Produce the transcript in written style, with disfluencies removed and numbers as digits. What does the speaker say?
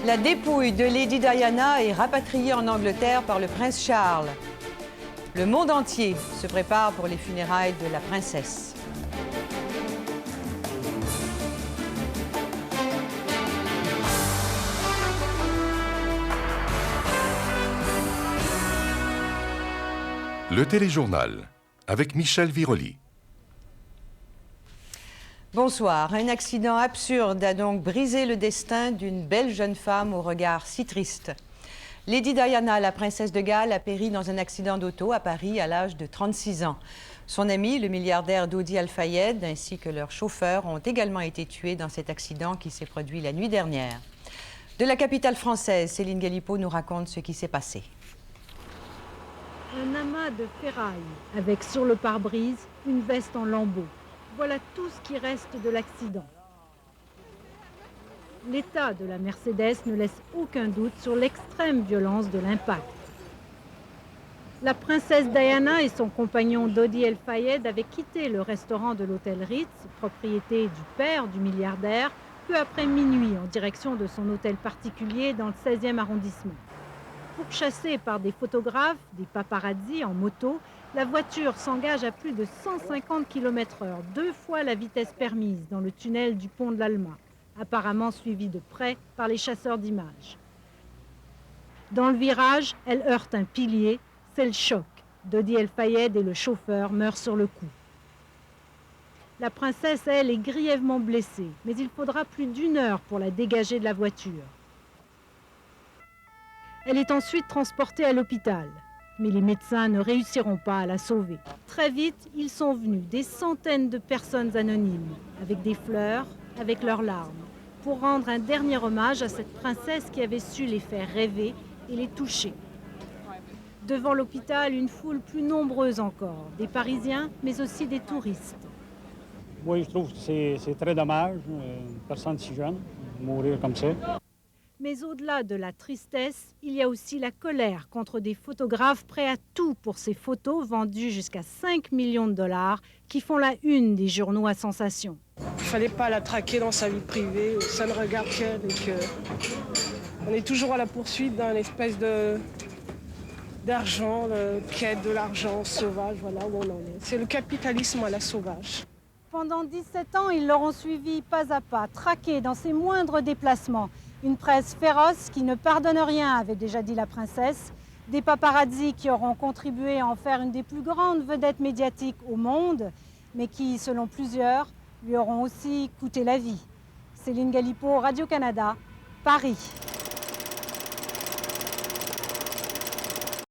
La dépouille de Lady Diana est rapatriée en Angleterre par le prince Charles. Le monde entier se prépare pour les funérailles de la princesse. Le téléjournal avec Michel Viroli. Bonsoir. Un accident absurde a donc brisé le destin d'une belle jeune femme au regard si triste. Lady Diana, la princesse de Galles, a péri dans un accident d'auto à Paris à l'âge de 36 ans. Son ami, le milliardaire Dodi Al-Fayed, ainsi que leur chauffeur ont également été tués dans cet accident qui s'est produit la nuit dernière. De la capitale française, Céline Galipeau nous raconte ce qui s'est passé. Un amas de ferraille avec sur le pare-brise une veste en lambeaux. Voilà tout ce qui reste de l'accident. L'état de la Mercedes ne laisse aucun doute sur l'extrême violence de l'impact. La princesse Diana et son compagnon Dodi El-Fayed avaient quitté le restaurant de l'hôtel Ritz, propriété du père du milliardaire, peu après minuit en direction de son hôtel particulier dans le 16e arrondissement. Pourchassée par des photographes, des paparazzis en moto, la voiture s'engage à plus de 150 km/h, 2 fois la vitesse permise dans le tunnel du pont de l'Alma, apparemment suivi de près par les chasseurs d'images. Dans le virage, elle heurte un pilier, c'est le choc. Dodi El-Fayed et le chauffeur meurent sur le coup. La princesse, elle, est grièvement blessée, mais il faudra plus d'1 heure pour la dégager de la voiture. Elle est ensuite transportée à l'hôpital, mais les médecins ne réussiront pas à la sauver. Très vite, ils sont venus, des centaines de personnes anonymes, avec des fleurs, avec leurs larmes, pour rendre un dernier hommage à cette princesse qui avait su les faire rêver et les toucher. Devant l'hôpital, une foule plus nombreuse encore, des Parisiens, mais aussi des touristes. Oui, je trouve que c'est très dommage, une personne si jeune, mourir comme ça. Mais au-delà de la tristesse, il y a aussi la colère contre des photographes prêts à tout pour ces photos vendues jusqu'à 5 millions de dollars qui font la une des journaux à sensation. Il ne fallait pas la traquer dans sa vie privée, ça ne regarde qu'elle. On est toujours à la poursuite d'un espèce d'argent, de quête de l'argent sauvage, voilà où on en est. C'est le capitalisme à la sauvage. Pendant 17 ans, ils l'auront suivi pas à pas, traqué dans ses moindres déplacements. Une presse féroce qui ne pardonne rien, avait déjà dit la princesse. Des paparazzis qui auront contribué à en faire une des plus grandes vedettes médiatiques au monde, mais qui, selon plusieurs, lui auront aussi coûté la vie. Céline Galipeau, Radio-Canada, Paris.